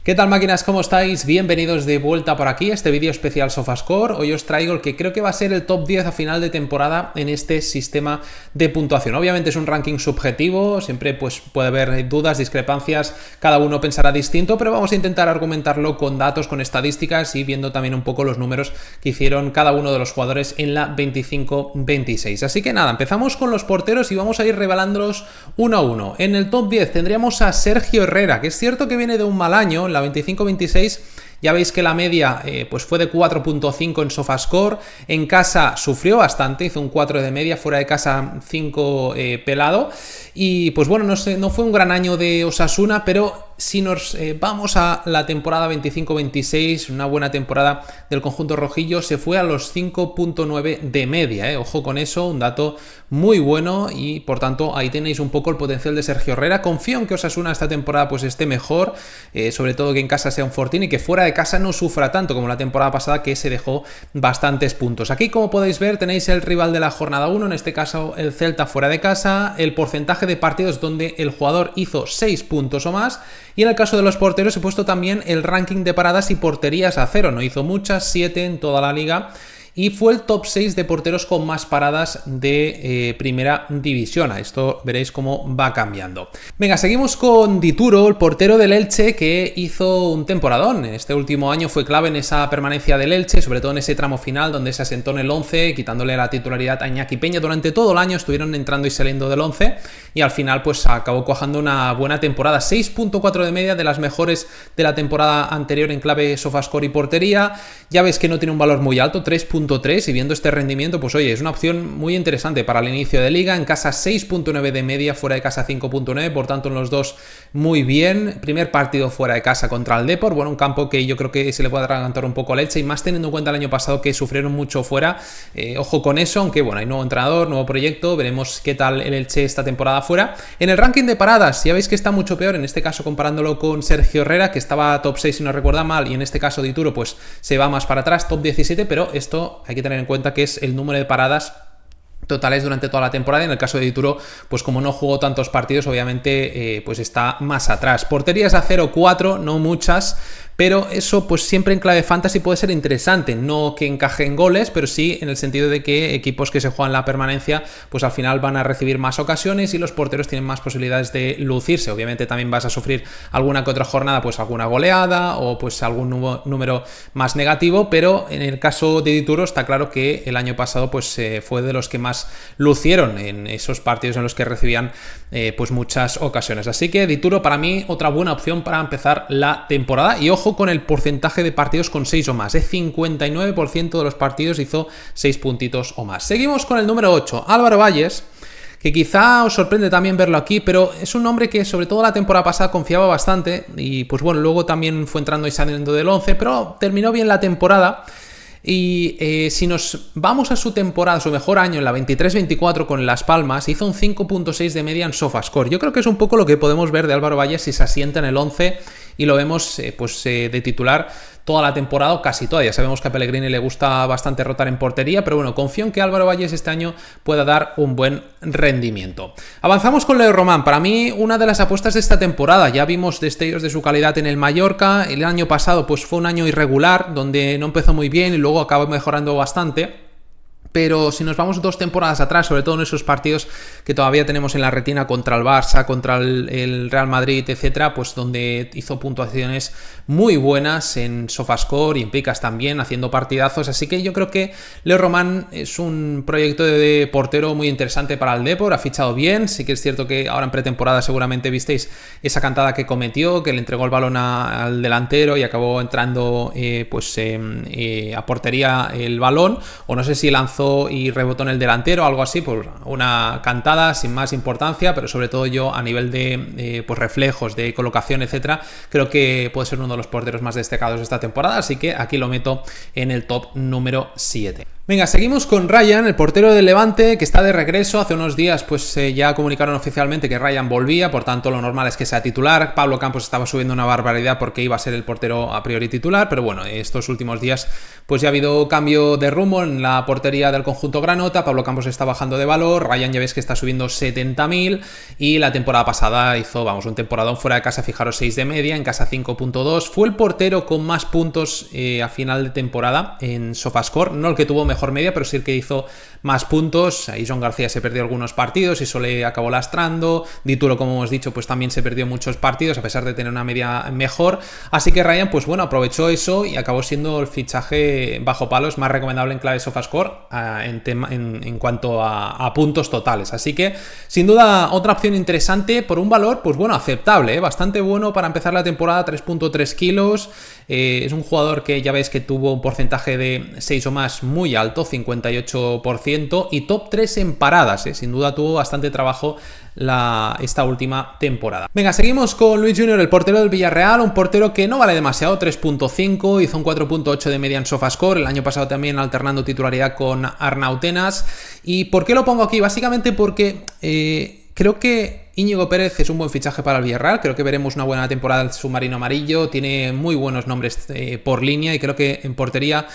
¿Qué tal, máquinas? ¿Cómo estáis? Bienvenidos de vuelta por aquí, este vídeo especial SofaScore. Hoy os traigo el que creo que va a ser el top 10 a final de temporada en este sistema de puntuación. Obviamente es un ranking subjetivo, siempre pues puede haber dudas, discrepancias, cada uno pensará distinto, pero vamos a intentar argumentarlo con datos, con estadísticas y viendo también un poco los números que hicieron cada uno de los jugadores en la 25-26. Así que nada, empezamos con los porteros y vamos a ir revelándolos uno a uno. En el top 10 tendríamos a Sergio Herrera, que es cierto que viene de un mal año. La 25-26 ya veis que la media pues fue de 4.5 en SofaScore. En casa sufrió bastante, hizo un 4 de media, fuera de casa 5 pelado. Y pues bueno, no fue un gran año de Osasuna, pero si nos vamos a la temporada 25-26, una buena temporada del conjunto rojillo, se fue a los 5.9 de media. Ojo con eso, un dato muy bueno y por tanto ahí tenéis un poco el potencial de Sergio Herrera. Confío en que Osasuna esta temporada pues esté mejor, sobre todo que en casa sea un fortín y que fuera de casa no sufra tanto como la temporada pasada, que se dejó bastantes puntos. Aquí, como podéis ver, tenéis el rival de la jornada 1, en este caso el Celta fuera de casa, el porcentaje de partidos donde el jugador hizo 6 puntos o más, y en el caso de los porteros he puesto también el ranking de paradas y porterías a cero. No hizo muchas, 7 en toda la liga, y fue el top 6 de porteros con más paradas de primera división. Esto veréis cómo va cambiando. Venga, seguimos con Dituro, el portero del Elche, que hizo un temporadón. Este último año fue clave en esa permanencia del Elche, sobre todo en ese tramo final donde se asentó en el 11, quitándole la titularidad a Iñaki Peña. Durante todo el año estuvieron entrando y saliendo del 11 y al final pues acabó cuajando una buena temporada. 6.4 de media, de las mejores de la temporada anterior en clave SofaScore y portería. Ya veis que no tiene un valor muy alto, 3.3, y viendo este rendimiento, pues oye, es una opción muy interesante para el inicio de liga. En casa 6.9 de media, fuera de casa 5.9, por tanto en los dos muy bien. Primer partido fuera de casa contra el Depor, bueno, un campo que yo creo que se le puede atragantar un poco al Elche, y más teniendo en cuenta el año pasado que sufrieron mucho fuera. Ojo con eso, aunque bueno, hay nuevo entrenador, nuevo proyecto, veremos qué tal el Elche esta temporada fuera. En el ranking de paradas, ya veis que está mucho peor, en este caso comparándolo con Sergio Herrera, que estaba top 6 si no recuerda mal, y en este caso Dituro pues se va más para atrás, top 17, pero esto hay que tener en cuenta que es el número de paradas totales durante toda la temporada. En el caso de Dituro, pues como no jugó tantos partidos, obviamente pues está más atrás. Porterías a 0-4, no muchas, pero eso pues siempre en clave fantasy puede ser interesante, no que encaje en goles, pero sí en el sentido de que equipos que se juegan la permanencia pues al final van a recibir más ocasiones y los porteros tienen más posibilidades de lucirse. Obviamente también vas a sufrir alguna que otra jornada pues alguna goleada o pues algún número más negativo, pero en el caso de Dituro está claro que el año pasado pues fue de los que más lucieron en esos partidos en los que recibían pues muchas ocasiones. Así que Dituro para mí otra buena opción para empezar la temporada. Y ojo con el porcentaje de partidos con 6 o más, 59% de los partidos hizo 6 puntitos o más. Seguimos con el número 8, Álvaro Valles, que quizá os sorprende también verlo aquí, pero es un hombre que sobre todo la temporada pasada confiaba bastante y pues bueno, luego también fue entrando y saliendo del 11, pero terminó bien la temporada. Y si nos vamos a su temporada, su mejor año en la 23-24 con Las Palmas, hizo un 5.6 de media en SofaScore. Yo creo que es un poco lo que podemos ver de Álvaro Valles si se asienta en el 11 y lo vemos de titular toda la temporada o casi toda. Ya sabemos que a Pellegrini le gusta bastante rotar en portería, pero bueno, confío en que Álvaro Valles este año pueda dar un buen rendimiento. Avanzamos con Leo Román, para mí una de las apuestas de esta temporada. Ya vimos destellos de su calidad en el Mallorca, el año pasado pues fue un año irregular, donde no empezó muy bien y luego acabó mejorando bastante. Pero si nos vamos 2 temporadas atrás, sobre todo en esos partidos que todavía tenemos en la retina contra el Barça, contra el Real Madrid, etcétera, pues donde hizo puntuaciones muy buenas en SofaScore y en Picas también, haciendo partidazos. Así que yo creo que Leo Román es un proyecto de portero muy interesante para el Depor, ha fichado bien. Sí que es cierto que ahora en pretemporada seguramente visteis esa cantada que cometió, que le entregó el balón al delantero y acabó entrando a portería el balón, o no sé si lanzó y rebotó en el delantero, algo así, pues una cantada sin más importancia, pero sobre todo yo a nivel de pues reflejos, de colocación, etcétera, creo que puede ser uno de los porteros más destacados de esta temporada, así que aquí lo meto en el top número 7. Venga, seguimos con Ryan, el portero del Levante, que está de regreso. Hace unos días pues ya comunicaron oficialmente que Ryan volvía, por tanto lo normal es que sea titular. Pablo Campos estaba subiendo una barbaridad porque iba a ser el portero a priori titular, pero bueno, estos últimos días pues ya ha habido cambio de rumbo en la portería del conjunto granota. Pablo Campos está bajando de valor, Ryan ya veis que está subiendo 70.000 y la temporada pasada hizo, vamos, un temporadón fuera de casa, fijaros, 6 de media, en casa 5.2. Fue el portero con más puntos a final de temporada en SofaScore, no el que tuvo mejor media, pero sí el que hizo más puntos. Ahí John García se perdió algunos partidos y eso le acabó lastrando. Dituro, como hemos dicho, pues también se perdió muchos partidos a pesar de tener una media mejor. Así que Ryan, pues bueno, aprovechó eso y acabó siendo el fichaje bajo palos más recomendable en clave SofaScore en cuanto a puntos totales. Así que, sin duda, otra opción interesante por un valor, pues bueno, aceptable, bastante bueno para empezar la temporada, 3.3 kilos. Es un jugador que ya veis que tuvo un porcentaje de 6 o más muy alto, 58%, y top 3 en paradas. Sin duda tuvo bastante trabajo esta última temporada. Venga, seguimos con Luis Junior, el portero del Villarreal, un portero que no vale demasiado, 3.5, hizo un 4.8 de media en SofaScore, el año pasado también alternando titularidad con Arnautenas. ¿Y por qué lo pongo aquí? Básicamente porque creo que Íñigo Pérez es un buen fichaje para el Villarreal, creo que veremos una buena temporada del submarino amarillo, tiene muy buenos nombres por línea y creo que en portería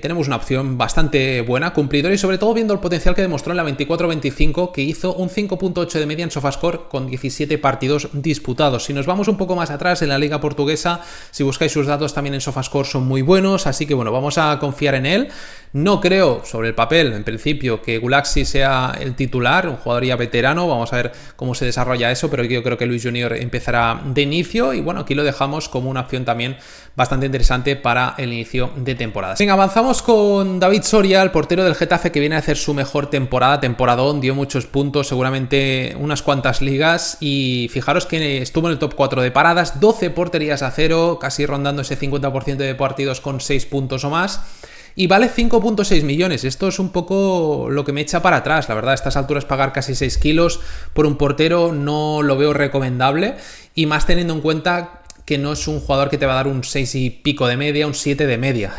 tenemos una opción bastante buena, cumplidora y sobre todo viendo el potencial que demostró en la 24-25, que hizo un 5.8 de media en SofaScore con 17 partidos disputados. Si nos vamos un poco más atrás en la liga portuguesa, si buscáis sus datos también en SofaScore son muy buenos, así que bueno, vamos a confiar en él. No creo, sobre el papel, en principio, que Gulaxi sea el titular, un jugador ya veterano, vamos a ver cómo se desarrolla eso, pero yo creo que Luis Junior empezará de inicio y bueno, aquí lo dejamos como una opción también bastante interesante para el inicio de temporada. Venga, avanzamos con David Soria, el portero del Getafe, que viene a hacer su mejor temporadón, dio muchos puntos, seguramente unas cuantas ligas, y fijaros que estuvo en el top 4 de paradas, 12 porterías a cero, casi rondando ese 50% de partidos con 6 puntos o más. Y vale 5.6 millones. Esto es un poco lo que me echa para atrás. La verdad, a estas alturas pagar casi 6 kilos por un portero no lo veo recomendable. Y más teniendo en cuenta que no es un jugador que te va a dar un 6 y pico de media, un 7 de media.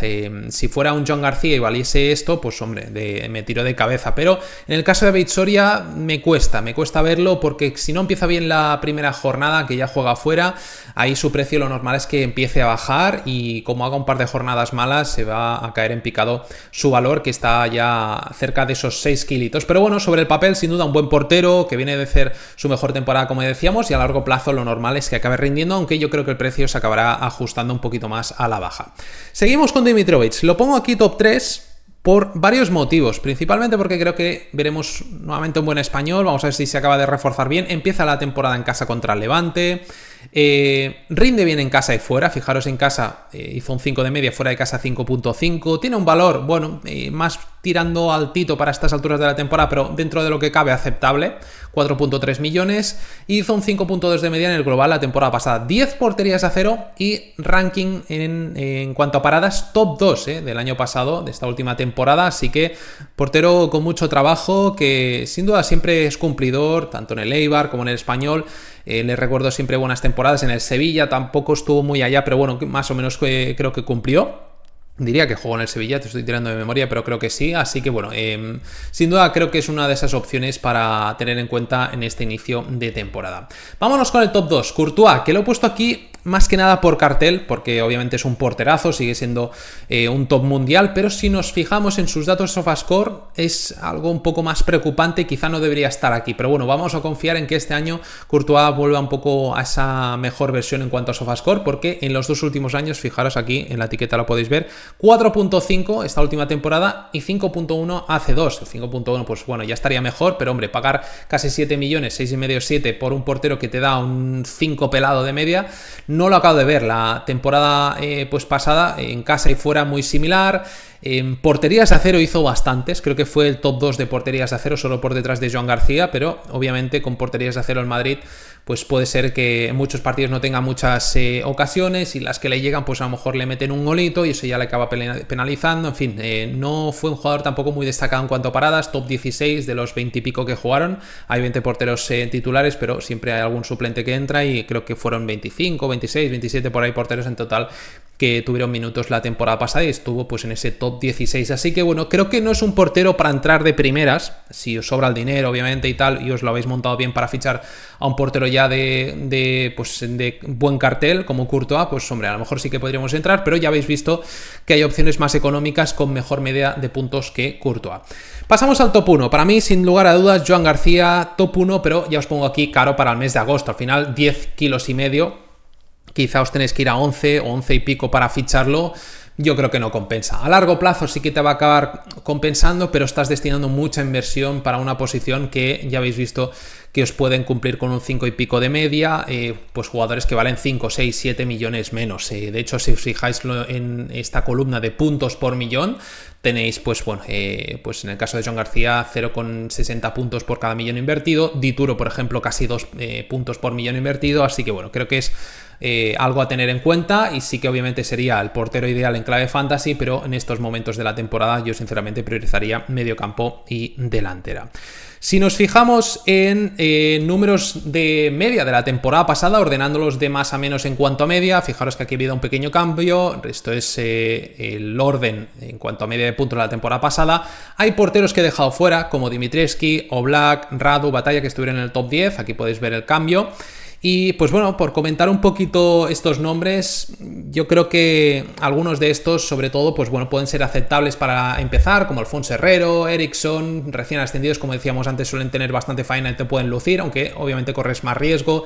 Si fuera un John García y valiese esto, pues hombre, me tiro de cabeza. Pero en el caso de David Soria me cuesta verlo porque si no empieza bien la primera jornada, que ya juega fuera, ahí su precio lo normal es que empiece a bajar y como haga un par de jornadas malas se va a caer en picado su valor, que está ya cerca de esos 6 kilitos. Pero bueno, sobre el papel, sin duda un buen portero que viene de hacer su mejor temporada, como decíamos, y a largo plazo lo normal es que acabe rindiendo, aunque yo creo que el precio se acabará ajustando un poquito más a la baja. Seguimos con Dimitrovic, lo pongo aquí top 3 por varios motivos, principalmente porque creo que veremos nuevamente un buen español, vamos a ver si se acaba de reforzar bien, empieza la temporada en casa contra el Levante, rinde bien en casa y fuera, fijaros en casa hizo un 5 de media, fuera de casa 5.5, tiene un valor, bueno, más tirando altito para estas alturas de la temporada, pero dentro de lo que cabe aceptable, 4.3 millones, hizo un 5.2 de media en el global la temporada pasada, 10 porterías a cero y ranking en cuanto a paradas top 2 del año pasado, de esta última temporada, así que portero con mucho trabajo que sin duda siempre es cumplidor, tanto en el Eibar como en el Español. Le recuerdo siempre buenas temporadas en el Sevilla, tampoco estuvo muy allá, pero bueno, más o menos creo que cumplió. Diría que jugó en el Sevilla, te estoy tirando de memoria, pero creo que sí, así que bueno, sin duda creo que es una de esas opciones para tener en cuenta en este inicio de temporada. Vámonos con el top 2, Courtois, que lo he puesto aquí más que nada por cartel, porque obviamente es un porterazo, sigue siendo un top mundial, pero si nos fijamos en sus datos SofaScore es algo un poco más preocupante, quizá no debería estar aquí, pero bueno, vamos a confiar en que este año Courtois vuelva un poco a esa mejor versión en cuanto a SofaScore, porque en los dos últimos años, fijaros aquí en la etiqueta lo podéis ver, 4.5 esta última temporada y 5.1 hace 2. El 5.1 pues bueno, ya estaría mejor, pero hombre, pagar casi 7 millones, 6,5 7 por un portero que te da un 5 pelado de media, no lo acabo de ver. La temporada pues pasada en casa y fuera muy similar. En porterías a cero hizo bastantes, creo que fue el top 2 de porterías a cero, solo por detrás de Joan García, pero obviamente con porterías a cero el Madrid pues puede ser que en muchos partidos no tenga muchas ocasiones y las que le llegan pues a lo mejor le meten un golito y eso ya le acaba penalizando, en fin, no fue un jugador tampoco muy destacado en cuanto a paradas, top 16 de los 20 y pico que jugaron, hay 20 porteros titulares, pero siempre hay algún suplente que entra y creo que fueron 25, 26, 27 por ahí porteros en total que tuvieron minutos la temporada pasada y estuvo pues en ese top 16. Así que bueno, creo que no es un portero para entrar de primeras, si os sobra el dinero obviamente y tal, y os lo habéis montado bien para fichar a un portero ya de buen cartel como Courtois, pues hombre, a lo mejor sí que podríamos entrar, pero ya habéis visto que hay opciones más económicas con mejor media de puntos que Courtois. Pasamos al top 1. Para mí, sin lugar a dudas, Joan García, top 1, pero ya os pongo aquí caro para el mes de agosto. Al final, 10 kilos y medio. Quizá os tenéis que ir a 11 o 11 y pico para ficharlo. Yo creo que no compensa. A largo plazo sí que te va a acabar compensando, pero estás destinando mucha inversión para una posición que ya habéis visto que os pueden cumplir con un 5 y pico de media, pues jugadores que valen 5, 6, 7 millones menos. De hecho, si os fijáis en esta columna de puntos por millón, tenéis, pues bueno, pues en el caso de Joan García, 0,60 puntos por cada millón invertido. Dituro, por ejemplo, casi 2 puntos por millón invertido. Así que bueno, creo que es algo a tener en cuenta y sí que obviamente sería el portero ideal en clave fantasy, pero en estos momentos de la temporada yo sinceramente priorizaría mediocampo y delantera. Si nos fijamos en números de media de la temporada pasada, ordenándolos de más a menos en cuanto a media, fijaros que aquí ha habido un pequeño cambio, esto es el orden en cuanto a media de puntos de la temporada pasada. Hay porteros que he dejado fuera, como Dimitrescu, Oblak, Radu, Batalla, que estuvieron en el top 10, aquí podéis ver el cambio. Y pues bueno, por comentar un poquito estos nombres, yo creo que algunos de estos, sobre todo, pues bueno, pueden ser aceptables para empezar, como Alfonso Herrero, Eriksson, recién ascendidos, como decíamos antes, suelen tener bastante faena y te pueden lucir, aunque obviamente corres más riesgo.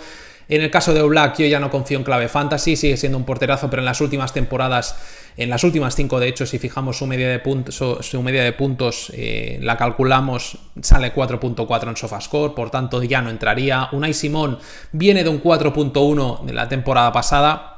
En el caso de Oblak, yo ya no confío en clave fantasy, sigue siendo un porterazo, pero en las últimas temporadas, en las últimas 5 de hecho, si fijamos su media de puntos, la calculamos, sale 4.4 en SofaScore, por tanto ya no entraría. Unai Simón viene de un 4.1 de la temporada pasada.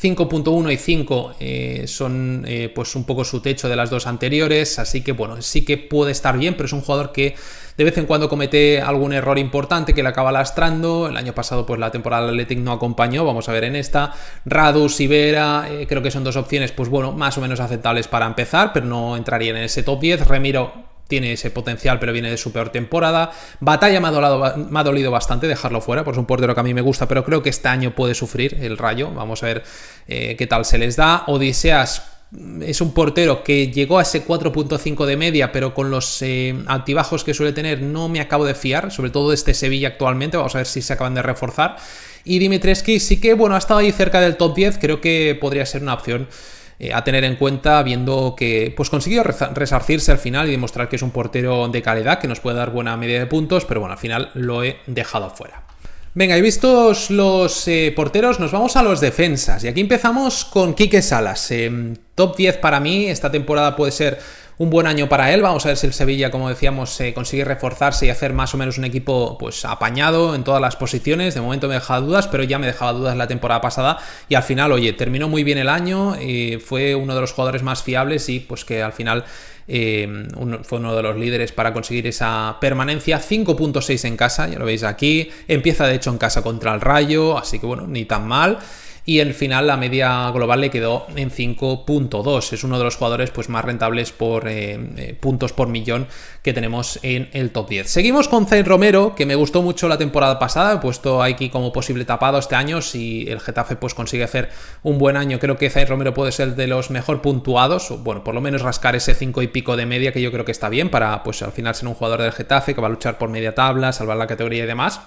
5.1 y 5 son pues un poco su techo de las dos anteriores, así que bueno, sí que puede estar bien, pero es un jugador que de vez en cuando comete algún error importante que le acaba lastrando. El año pasado pues la temporada del Athletic no acompañó, vamos a ver en esta. Radu, Sivera, creo que son dos opciones pues bueno, más o menos aceptables para empezar, pero no entrarían en ese top 10. Remiro tiene ese potencial, pero viene de su peor temporada. Batalla me ha dolido bastante dejarlo fuera, pues es un portero que a mí me gusta, pero creo que este año puede sufrir el Rayo. Vamos a ver qué tal se les da. Odiseas es un portero que llegó a ese 4.5 de media, pero con los altibajos que suele tener no me acabo de fiar, sobre todo de este Sevilla actualmente. Vamos a ver si se acaban de reforzar. Y Dimitrescu sí que, bueno, ha estado ahí cerca del top 10, creo que podría ser una opción a tener en cuenta, viendo que pues consiguió resarcirse al final y demostrar que es un portero de calidad, que nos puede dar buena media de puntos, pero bueno, al final lo he dejado fuera. Venga, y vistos los porteros, nos vamos a los defensas. Y aquí empezamos con Quique Salas. Top 10 para mí, esta temporada puede ser un buen año para él. Vamos a ver si el Sevilla, como decíamos, consigue reforzarse y hacer más o menos un equipo pues apañado en todas las posiciones. De momento me dejaba dudas, pero ya me dejaba dudas la temporada pasada y al final, oye, terminó muy bien el año, fue uno de los jugadores más fiables y pues que al final fue uno de los líderes para conseguir esa permanencia. 5.6 en casa, ya lo veis aquí, empieza de hecho en casa contra el Rayo, así que bueno, ni tan mal. Y en final la media global le quedó en 5.2. Es uno de los jugadores pues más rentables por puntos por millón que tenemos en el top 10. Seguimos con Zaid Romero, que me gustó mucho la temporada pasada. He puesto aquí como posible tapado este año. Si el Getafe pues consigue hacer un buen año, creo que Zaid Romero puede ser de los mejor puntuados. Bueno, por lo menos rascar ese 5 y pico de media, que yo creo que está bien para pues al final ser un jugador del Getafe que va a luchar por media tabla, salvar la categoría y demás.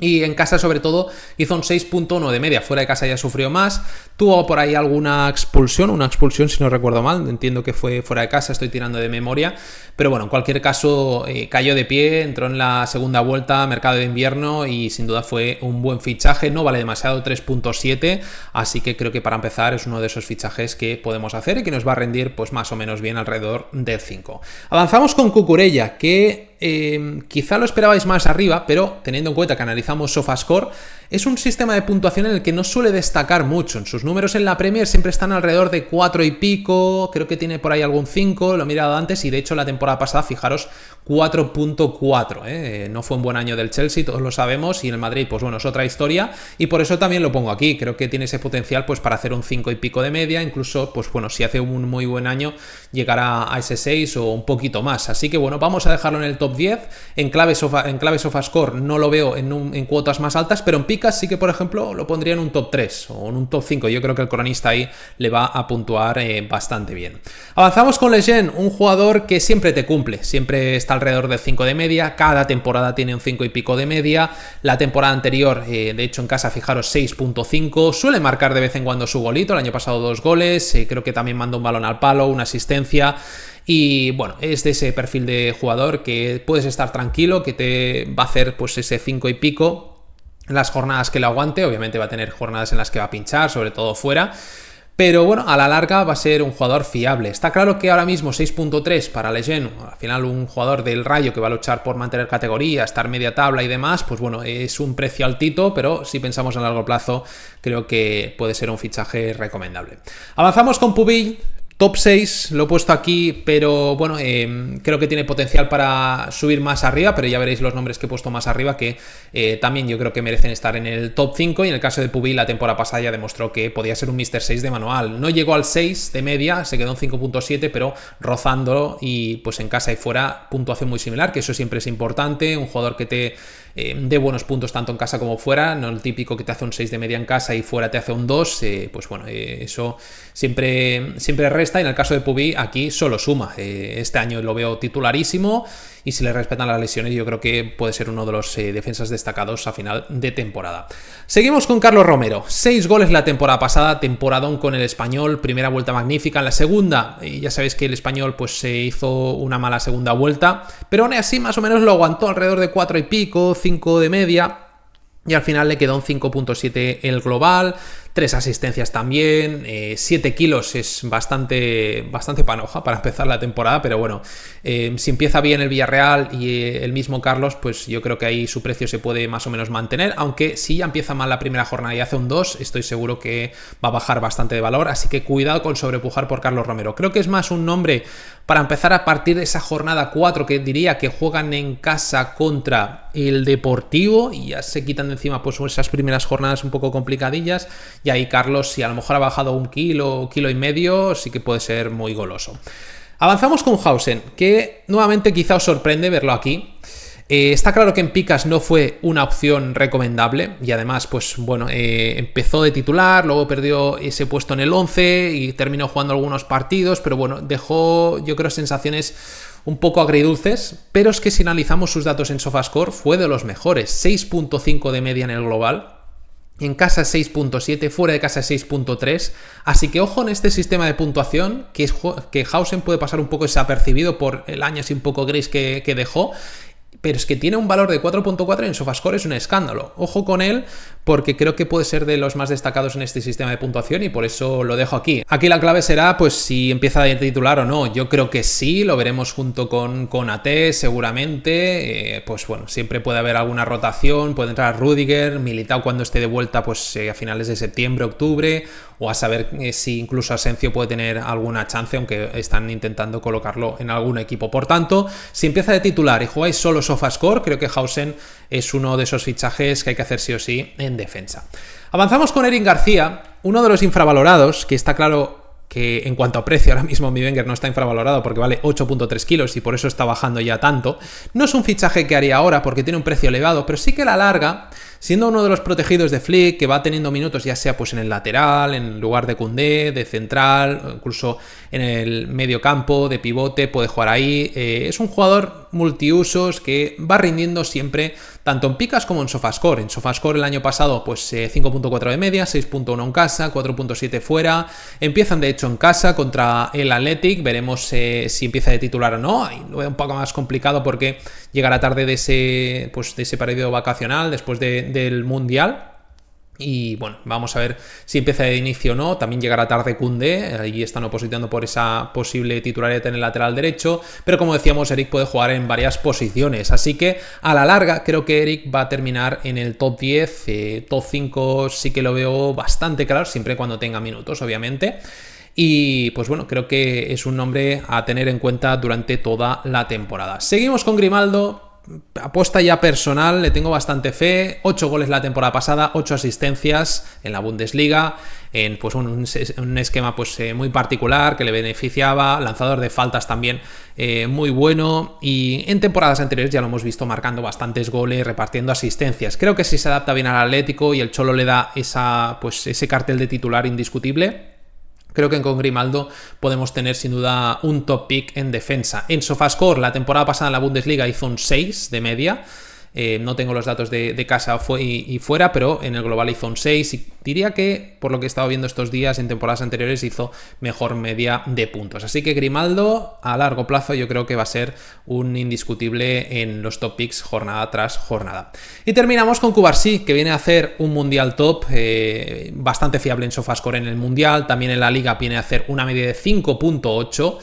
Y en casa sobre todo hizo un 6.1 de media, fuera de casa ya sufrió más, tuvo por ahí alguna expulsión si no recuerdo mal, entiendo que fue fuera de casa, estoy tirando de memoria, pero bueno, en cualquier caso cayó de pie, entró en la segunda vuelta, mercado de invierno y sin duda fue un buen fichaje, no vale demasiado, 3.7, así que creo que para empezar es uno de esos fichajes que podemos hacer y que nos va a rendir pues más o menos bien alrededor del 5. Avanzamos con Cucurella, que quizá lo esperabais más arriba, pero teniendo en cuenta que analizamos SofaScore, es un sistema de puntuación en el que no suele destacar mucho. En sus números en la Premier siempre están alrededor de 4 y pico, creo que tiene por ahí algún 5, lo he mirado antes y de hecho la temporada pasada, fijaros, 4.4, no fue un buen año del Chelsea, todos lo sabemos, y en el Madrid, pues bueno, es otra historia, y por eso también lo pongo aquí, creo que tiene ese potencial pues para hacer un 5 y pico de media, incluso, pues bueno, si hace un muy buen año, llegará a ese 6 o un poquito más, así que bueno, vamos a dejarlo en el top 10, en clave SofaScore no lo veo en cuotas más altas, pero en Pick picas sí que, por ejemplo, lo pondría en un top 3 o en un top 5. Yo creo que el cronista ahí le va a puntuar bastante bien. Avanzamos con Lejeune, un jugador que siempre te cumple, siempre está alrededor del 5 de media, cada temporada tiene un 5 y pico de media. La temporada anterior, de hecho en casa, fijaros, 6.5, suele marcar de vez en cuando su golito, el año pasado 2 goles, creo que también mandó un balón al palo, una asistencia. Y bueno, es de ese perfil de jugador que puedes estar tranquilo, que te va a hacer pues ese 5 y pico en las jornadas que le aguante. Obviamente va a tener jornadas en las que va a pinchar, sobre todo fuera. Pero bueno, a la larga va a ser un jugador fiable. Está claro que ahora mismo 6.3 para Lejeune, al final un jugador del Rayo que va a luchar por mantener categoría, estar media tabla y demás, pues bueno, es un precio altito, pero si pensamos a largo plazo, creo que puede ser un fichaje recomendable. Avanzamos con Pubill. Top 6, lo he puesto aquí, pero bueno, creo que tiene potencial para subir más arriba, pero ya veréis los nombres que he puesto más arriba que también yo creo que merecen estar en el top 5, y en el caso de Pubill la temporada pasada ya demostró que podía ser un Mr. 6 de manual. No llegó al 6 de media, se quedó en 5.7, pero rozándolo, y pues en casa y fuera puntuación muy similar, que eso siempre es importante, un jugador que te dé buenos puntos tanto en casa como fuera, no el típico que te hace un 6 de media en casa y fuera te hace un 2, pues bueno, eso siempre resta, y en el caso de Pubill aquí solo suma. Este año lo veo titularísimo, y si le respetan las lesiones yo creo que puede ser uno de los defensas destacados a final de temporada. Seguimos con Carlos Romero, 6 goles la temporada pasada, temporadón con el Español, primera vuelta magnífica, en la segunda ya sabéis que el Español pues se hizo una mala segunda vuelta, pero aún así más o menos lo aguantó alrededor de 4 y pico, 5 de media, y al final le quedó un 5.7 el global, 3 asistencias también, 7 kilos es bastante panoja para empezar la temporada, pero bueno, si empieza bien el Villarreal y el mismo Carlos, pues yo creo que ahí su precio se puede más o menos mantener, aunque si ya empieza mal la primera jornada y hace un 2, estoy seguro que va a bajar bastante de valor, así que cuidado con sobrepujar por Carlos Romero. Creo que es más un nombre para empezar a partir de esa jornada 4, que diría que juegan en casa contra el Deportivo, y ya se quitan de encima pues esas primeras jornadas un poco complicadillas. Y ahí Carlos, si a lo mejor ha bajado un kilo y medio, sí que puede ser muy goloso. Avanzamos con Hausen, que nuevamente quizá os sorprende verlo aquí. Está claro que en picas no fue una opción recomendable, y además pues bueno, empezó de titular, luego perdió ese puesto en el 11 y terminó jugando algunos partidos, pero bueno, dejó yo creo sensaciones un poco agridulces, pero es que si analizamos sus datos en SofaScore fue de los mejores, 6.5 de media en el global. En casa 6.7, fuera de casa 6.3, así que ojo en este sistema de puntuación, que Hausen puede pasar un poco desapercibido por el año así un poco gris que dejó, pero es que tiene un valor de 4.4 y en SofaScore es un escándalo. Ojo con él, porque creo que puede ser de los más destacados en este sistema de puntuación, y por eso lo dejo aquí. Aquí la clave será pues si empieza de titular o no. Yo creo que sí, lo veremos junto con AT seguramente. Pues bueno, siempre puede haber alguna rotación, puede entrar Rüdiger, Militao cuando esté de vuelta pues a finales de septiembre, octubre, o a saber si incluso Asencio puede tener alguna chance, aunque están intentando colocarlo en algún equipo. Por tanto, si empieza de titular y jugáis solo SofaScore, creo que Hausen es uno de esos fichajes que hay que hacer sí o sí en defensa. Avanzamos con Eric García, uno de los infravalorados, que está claro que en cuanto a precio ahora mismo mi Wenger no está infravalorado porque vale 8.3 kilos y por eso está bajando ya tanto. No es un fichaje que haría ahora porque tiene un precio elevado, pero sí que a la larga, siendo uno de los protegidos de Flick, que va teniendo minutos ya sea pues en el lateral, en lugar de Koundé, de central, o incluso en el medio campo, de pivote, puede jugar ahí. Es un jugador multiusos que va rindiendo siempre tanto en picas como en SofaScore. En SofaScore el año pasado pues 5.4 de media, 6.1 en casa, 4.7 fuera. Empiezan de hecho en casa contra el Athletic, veremos si empieza de titular o no. Ahí lo veo un poco más complicado porque llegará tarde de ese periodo vacacional después del Mundial. Y bueno, vamos a ver si empieza de inicio o no. También llegará tarde Koundé, ahí están opositando por esa posible titularidad en el lateral derecho, pero como decíamos, Eric puede jugar en varias posiciones, así que a la larga creo que Eric va a terminar en el top 10, top 5 sí que lo veo bastante claro, siempre cuando tenga minutos obviamente. Y pues bueno, creo que es un nombre a tener en cuenta durante toda la temporada. Seguimos con Grimaldo. apuesta ya personal, le tengo bastante fe. 8 goles la temporada pasada, 8 asistencias en la Bundesliga, en pues un esquema pues muy particular que le beneficiaba, lanzador de faltas también muy bueno, y en temporadas anteriores ya lo hemos visto marcando bastantes goles, repartiendo asistencias. Creo que si se adapta bien al Atlético y el Cholo le da ese cartel de titular indiscutible, creo que con Grimaldo podemos tener sin duda un top pick en defensa. En SofaScore, la temporada pasada en la Bundesliga hizo un 6 de media. No tengo los datos de casa y fuera, pero en el global hizo un 6 y diría que, por lo que he estado viendo estos días, en temporadas anteriores hizo mejor media de puntos. Así que Grimaldo, a largo plazo, yo creo que va a ser un indiscutible en los top picks jornada tras jornada. Y terminamos con Cubarsí, que viene a hacer un mundial top, bastante fiable en SofaScore en el mundial, también en la liga viene a hacer una media de 5.8.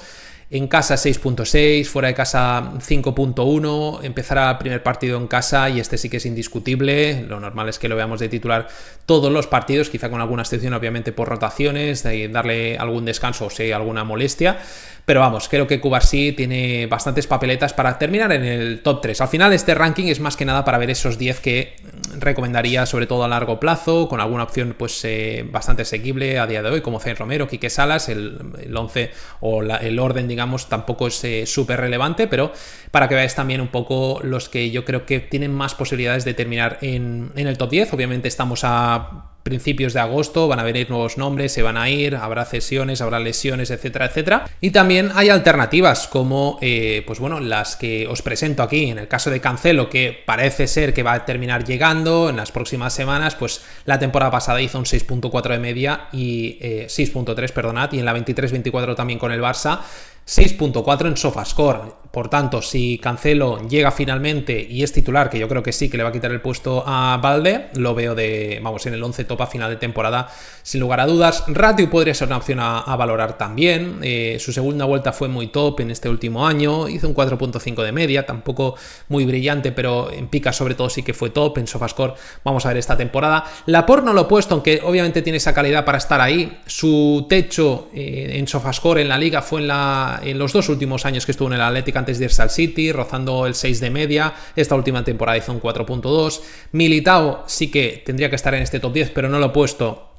En casa 6.6, fuera de casa 5.1, empezará el primer partido en casa y este sí que es indiscutible. Lo normal es que lo veamos de titular todos los partidos, quizá con alguna excepción obviamente por rotaciones, de darle algún descanso o si hay alguna molestia. Pero vamos, creo que Cubarsí tiene bastantes papeletas para terminar en el top 3. Al final este ranking es más que nada para ver esos 10 que recomendaría sobre todo a largo plazo, con alguna opción pues bastante asequible a día de hoy, como Zen Romero, Quique Salas. El 11 o el orden, digamos, tampoco es súper relevante, pero para que veáis también un poco los que yo creo que tienen más posibilidades de terminar en el top 10. Obviamente estamos a principios de agosto, van a venir nuevos nombres, se van a ir, habrá cesiones, habrá lesiones, etcétera, etcétera. Y también hay alternativas como, pues bueno, las que os presento aquí. En el caso de Cancelo, que parece ser que va a terminar llegando en las próximas semanas, pues la temporada pasada hizo un 6.4 de media y 6.3, perdonad, y en la 23-24 también con el Barça, 6.4 en SofaScore. Por tanto, si Cancelo llega finalmente y es titular, que yo creo que sí, que le va a quitar el puesto a Balde, lo veo en el 11 top a final de temporada sin lugar a dudas. Ratiu podría ser una opción a valorar también. Su segunda vuelta fue muy top en este último año, hizo un 4.5 de media, tampoco muy brillante, pero en pica sobre todo sí que fue top. En SofaScore vamos a ver esta temporada. Laporte no lo he puesto, aunque obviamente tiene esa calidad para estar ahí. Su techo en SofaScore en la liga fue en los 2 últimos años que estuvo en el Atlético antes de irse al City, rozando el 6 de media. Esta última temporada hizo un 4.2. Militao sí que tendría que estar en este top 10, pero no lo he puesto,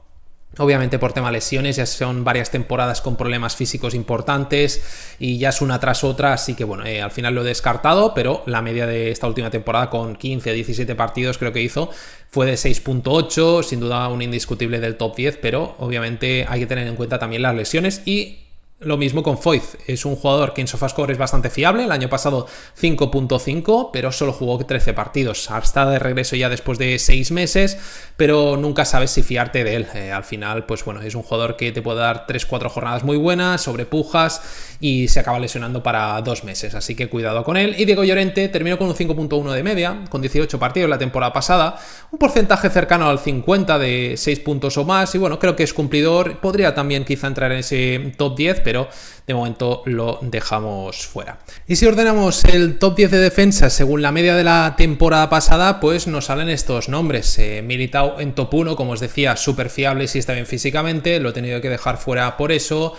obviamente por tema lesiones. Ya son varias temporadas con problemas físicos importantes y ya es una tras otra, así que bueno, al final lo he descartado, pero la media de esta última temporada con 15-17 partidos creo que hizo fue de 6.8, sin duda un indiscutible del top 10, pero obviamente hay que tener en cuenta también las lesiones. Y lo mismo con Foyth, es un jugador que en SofaScore es bastante fiable. El año pasado 5.5, pero solo jugó 13 partidos. Está de regreso ya después de 6 meses, pero nunca sabes si fiarte de él. Al final, pues bueno, es un jugador que te puede dar 3-4 jornadas muy buenas, sobrepujas y se acaba lesionando para 2 meses. Así que cuidado con él. Y Diego Llorente terminó con un 5.1 de media, con 18 partidos la temporada pasada. Un porcentaje cercano al 50 de 6 puntos o más. Y bueno, creo que es cumplidor. Podría también quizá entrar en ese top 10, pero de momento lo dejamos fuera. Y si ordenamos el top 10 de defensa según la media de la temporada pasada, pues nos salen estos nombres. Militao en top 1, como os decía, súper fiable si está bien físicamente, lo he tenido que dejar fuera por eso.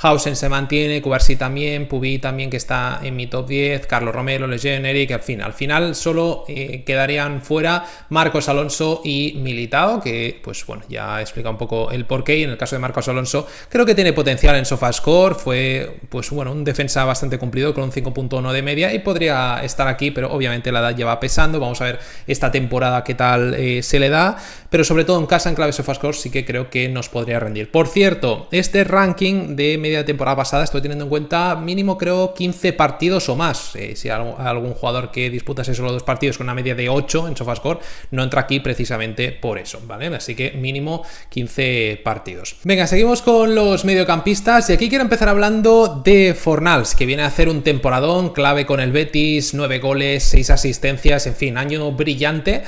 Hausen se mantiene, Cubarsí también, Pubi también, que está en mi top 10, Carlos Romero, Lejeune, Eric, al final solo quedarían fuera Marcos Alonso y Militao, que pues bueno, ya he explicado un poco el porqué. Y en el caso de Marcos Alonso creo que tiene potencial en SofaScore, fue pues bueno, un defensa bastante cumplido con un 5.1 de media y podría estar aquí, pero obviamente la edad lleva pesando. Vamos a ver esta temporada qué tal se le da, pero sobre todo en casa, en clave SofaScore, sí que creo que nos podría rendir. Por cierto, este ranking de media de temporada pasada estoy teniendo en cuenta mínimo creo 15 partidos o más. Si hay algún jugador que disputase solo 2 partidos con una media de 8 en SofaScore, no entra aquí precisamente por eso, ¿vale? Así que mínimo 15 partidos. Venga, seguimos con los mediocampistas y aquí quiero empezar hablando de Fornals, que viene a hacer un temporadón clave con el Betis, 9 goles, 6 asistencias, en fin, año brillante.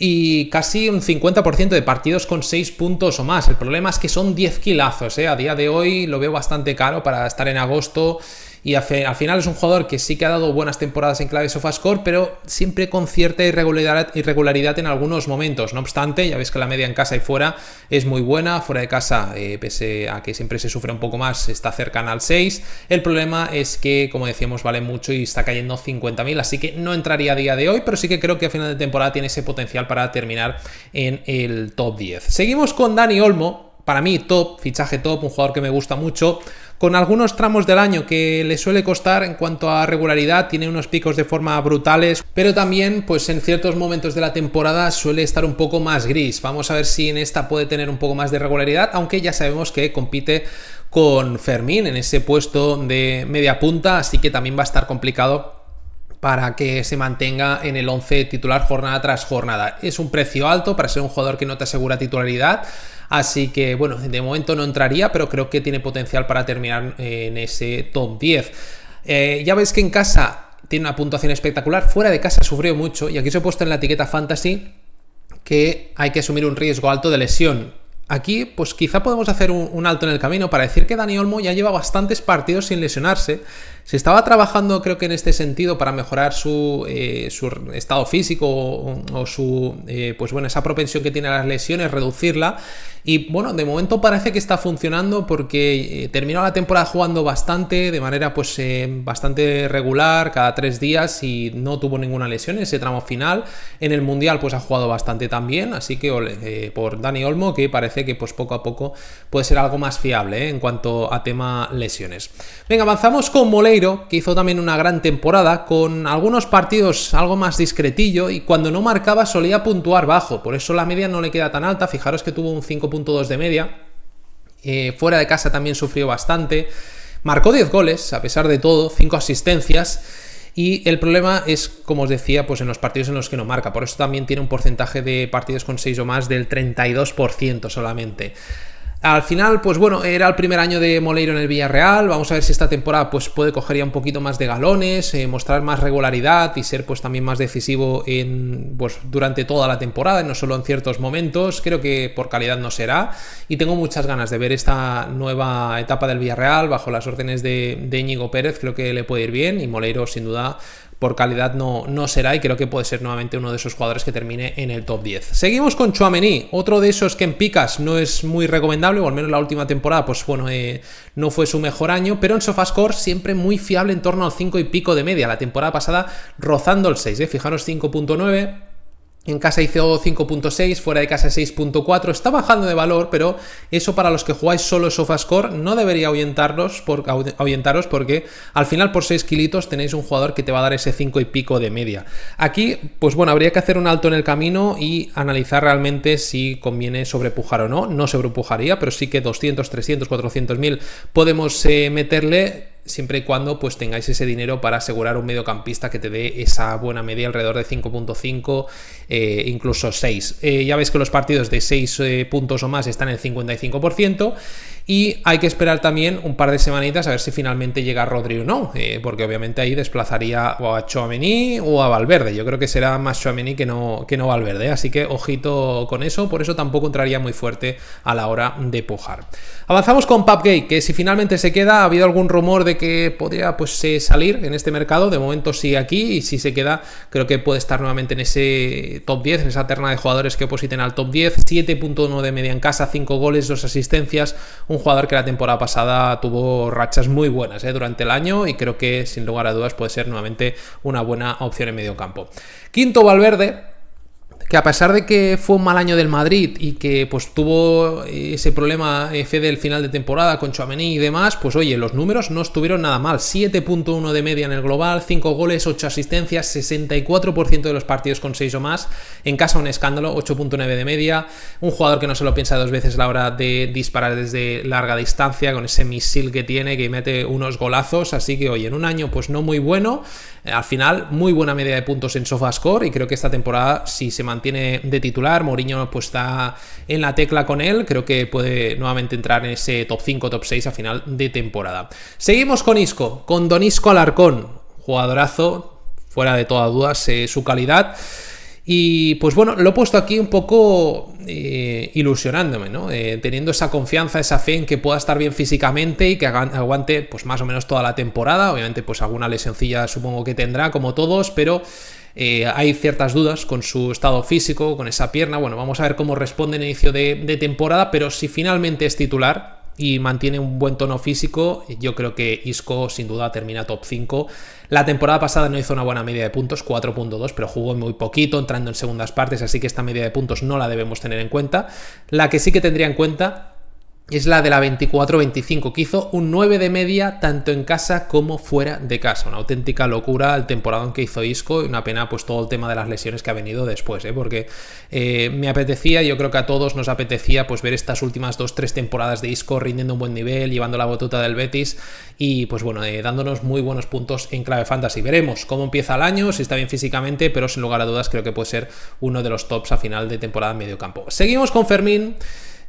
Y casi un 50% de partidos con 6 puntos o más. El problema es que son 10 kilazos, A día de hoy lo veo bastante caro para estar en agosto y al final es un jugador que sí que ha dado buenas temporadas en clave SofaScore, pero siempre con cierta irregularidad en algunos momentos. No obstante, ya ves que la media en casa y fuera es muy buena. Fuera de casa, pese a que siempre se sufre un poco más, está cercana al 6. El problema es que, como decíamos, vale mucho y está cayendo 50.000, así que no entraría a día de hoy, pero sí que creo que a final de temporada tiene ese potencial para terminar en el top 10. Seguimos con Dani Olmo. Para mí, top, fichaje top, un jugador que me gusta mucho, con algunos tramos del año que le suele costar en cuanto a regularidad, tiene unos picos de forma brutales, pero también pues en ciertos momentos de la temporada suele estar un poco más gris. Vamos a ver si en esta puede tener un poco más de regularidad, aunque ya sabemos que compite con Fermín en ese puesto de media punta, así que también va a estar complicado para que se mantenga en el 11 titular jornada tras jornada. Es un precio alto para ser un jugador que no te asegura titularidad, así que bueno, de momento no entraría, pero creo que tiene potencial para terminar en ese top 10. Ya veis que en casa tiene una puntuación espectacular, fuera de casa sufrió mucho, y aquí os he puesto en la etiqueta Fantasy que hay que asumir un riesgo alto de lesión. Aquí, pues quizá podemos hacer un alto en el camino para decir que Dani Olmo ya lleva bastantes partidos sin lesionarse. Se estaba trabajando, creo que en este sentido, para mejorar su estado físico o su, pues bueno, esa propensión que tiene a las lesiones, reducirla. Y bueno, de momento parece que está funcionando porque terminó la temporada jugando bastante, de manera pues bastante regular, cada 3 días, y no tuvo ninguna lesión en ese tramo final. En el Mundial pues ha jugado bastante también, así que por Dani Olmo, que parece que pues poco a poco puede ser algo más fiable en cuanto a tema lesiones. Venga, avanzamos con Moleiro, que hizo también una gran temporada, con algunos partidos algo más discretillo, y cuando no marcaba solía puntuar bajo, por eso la media no le queda tan alta. Fijaros que tuvo un 5.2 de media, fuera de casa también sufrió bastante, marcó 10 goles a pesar de todo, 5 asistencias, y el problema es, como os decía, pues en los partidos en los que no marca. Por eso también tiene un porcentaje de partidos con 6 o más del 32% solamente. Al final, pues bueno, era el primer año de Moleiro en el Villarreal. Vamos a ver si esta temporada pues puede coger ya un poquito más de galones, mostrar más regularidad y ser pues también más decisivo pues durante toda la temporada, no solo en ciertos momentos. Creo que por calidad no será, y tengo muchas ganas de ver esta nueva etapa del Villarreal bajo las órdenes de Íñigo Pérez. Creo que le puede ir bien, y Moleiro sin duda por calidad no será, y creo que puede ser nuevamente uno de esos jugadores que termine en el top 10. Seguimos con Tchouaméni, otro de esos que en picas no es muy recomendable, o al menos la última temporada pues bueno, no fue su mejor año, pero en SofaScore siempre muy fiable en torno al 5 y pico de media. La temporada pasada rozando el 6, fijaros, 5.9. En casa hizo 5.6, fuera de casa 6.4, está bajando de valor, pero eso para los que jugáis solo SofaScore no debería ahuyentaros porque al final por 6 kilitos tenéis un jugador que te va a dar ese 5 y pico de media. Aquí, pues bueno, habría que hacer un alto en el camino y analizar realmente si conviene sobrepujar o no. No sobrepujaría, pero sí que 200, 300, 400.000 podemos meterle, siempre y cuando pues tengáis ese dinero para asegurar un mediocampista que te dé esa buena media alrededor de 5.5, incluso 6. Ya veis que los partidos de 6 puntos o más están en el 55%, y hay que esperar también un par de semanitas a ver si finalmente llega Rodri o no, porque obviamente ahí desplazaría o a Tchouaméni o a Valverde. Yo creo que será más Tchouaméni que no Valverde, así que ojito con eso. Por eso tampoco entraría muy fuerte a la hora de pujar. Avanzamos con Pape Gueye, que si finalmente se queda, ha habido algún rumor de que podría pues salir en este mercado. De momento sigue aquí, y si se queda creo que puede estar nuevamente en ese top 10, en esa terna de jugadores que opositen al top 10. 7.1 de media en casa, 5 goles, 2 asistencias, un jugador que la temporada pasada tuvo rachas muy buenas durante el año, y creo que sin lugar a dudas puede ser nuevamente una buena opción en medio campo. Quinto, Valverde, que a pesar de que fue un mal año del Madrid y que pues tuvo ese problema del final de temporada con Tchouaméni y demás, pues oye, los números no estuvieron nada mal. 7.1 de media en el global, 5 goles, 8 asistencias, 64% de los partidos con 6 o más. En casa un escándalo, 8.9 de media. Un jugador que no se lo piensa 2 veces a la hora de disparar desde larga distancia, con ese misil que tiene, que mete unos golazos. Así que oye, en un año pues no muy bueno. Al final, muy buena media de puntos en SofaScore, y creo que esta temporada, si se mantiene de titular, Mourinho pues está en la tecla con él, creo que puede nuevamente entrar en ese top 5, top 6 a final de temporada. Seguimos con Isco, con Don Isco Alarcón, jugadorazo, fuera de toda duda su calidad. Y pues bueno, lo he puesto aquí un poco ilusionándome, ¿no? Teniendo esa confianza, esa fe en que pueda estar bien físicamente y que aguante pues más o menos toda la temporada. Obviamente pues alguna lesioncilla supongo que tendrá, como todos, pero hay ciertas dudas con su estado físico, con esa pierna. Bueno, vamos a ver cómo responde en inicio de temporada, pero si finalmente es titular y mantiene un buen tono físico, yo creo que Isco sin duda termina top 5. La temporada pasada no hizo una buena media de puntos, 4.2, pero jugó muy poquito, entrando en segundas partes, así que esta media de puntos no la debemos tener en cuenta. La que sí que tendría en cuenta es la de la 24-25, que hizo un 9 de media tanto en casa como fuera de casa. Una auténtica locura el temporadón que hizo Isco, y una pena pues todo el tema de las lesiones que ha venido después, porque me apetecía, yo creo que a todos nos apetecía pues ver estas últimas 2-3 temporadas de Isco rindiendo un buen nivel, llevando la batuta del Betis y pues bueno, dándonos muy buenos puntos en clave fantasy. Veremos cómo empieza el año, si está bien físicamente, pero sin lugar a dudas creo que puede ser uno de los tops a final de temporada en medio campo. Seguimos con Fermín.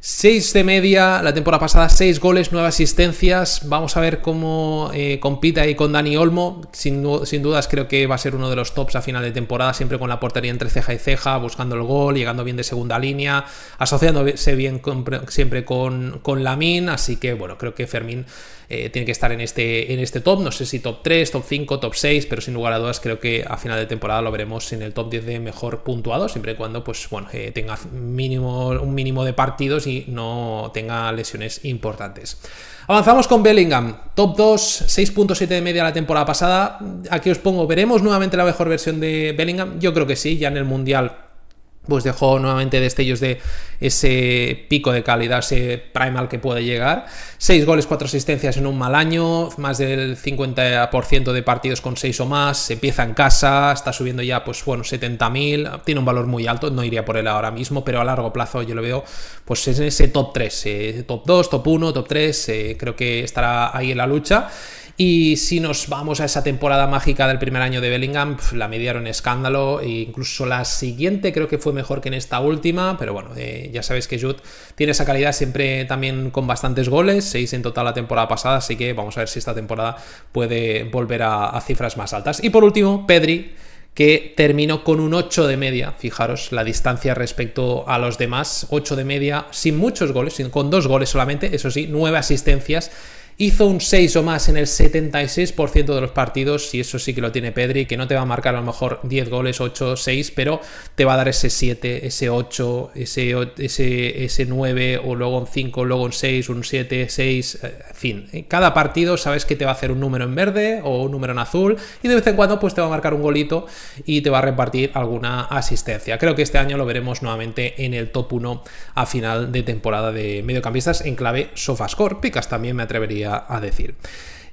6 de media, la temporada pasada 6 goles, 9 asistencias. Vamos a ver cómo compite ahí con Dani Olmo. Sin dudas creo que va a ser uno de los tops a final de temporada, siempre con la portería entre ceja y ceja, buscando el gol, llegando bien de segunda línea, asociándose bien siempre con Lamine. Así que bueno, creo que Fermín tiene que estar en este top. No sé si top 3, top 5, top 6, pero sin lugar a dudas creo que a final de temporada lo veremos en el top 10 de mejor puntuado, siempre y cuando pues bueno, tenga un mínimo de partidos y no tenga lesiones importantes. Avanzamos con Bellingham, top 2, 6.7 de media la temporada pasada. Aquí os pongo, ¿veremos nuevamente la mejor versión de Bellingham? Yo creo que sí, ya en el Mundial pues dejó nuevamente destellos de ese pico de calidad, ese primal que puede llegar. 6 goles, 4 asistencias en un mal año, más del 50% de partidos con 6 o más, empieza en casa, está subiendo ya pues bueno 70.000, tiene un valor muy alto, no iría por él ahora mismo, pero a largo plazo yo lo veo pues en ese top 3, top 2, top 1, top 3, creo que estará ahí en la lucha. Y si nos vamos a esa temporada mágica del primer año de Bellingham, la media era un escándalo, e incluso la siguiente creo que fue mejor que en esta última, pero bueno, ya sabéis que Jude tiene esa calidad siempre también con bastantes goles, 6 en total la temporada pasada, así que vamos a ver si esta temporada puede volver a cifras más altas. Y por último, Pedri, que terminó con un 8 de media, fijaros la distancia respecto a los demás, 8 de media, sin muchos goles, con 2 goles solamente, eso sí, 9 asistencias. Hizo un 6 o más en el 76% de los partidos, y eso sí que lo tiene Pedri, que no te va a marcar a lo mejor 10 goles, 8, 6, pero te va a dar ese 7, ese 8, ese 9, o luego un 5, luego un 6, un 7, 6, en fin. Cada partido sabes que te va a hacer un número en verde o un número en azul, y de vez en cuando pues te va a marcar un golito y te va a repartir alguna asistencia. Creo que este año lo veremos nuevamente en el top 1 a final de temporada de mediocampistas en clave SofaScore. Picas también me atrevería a decir.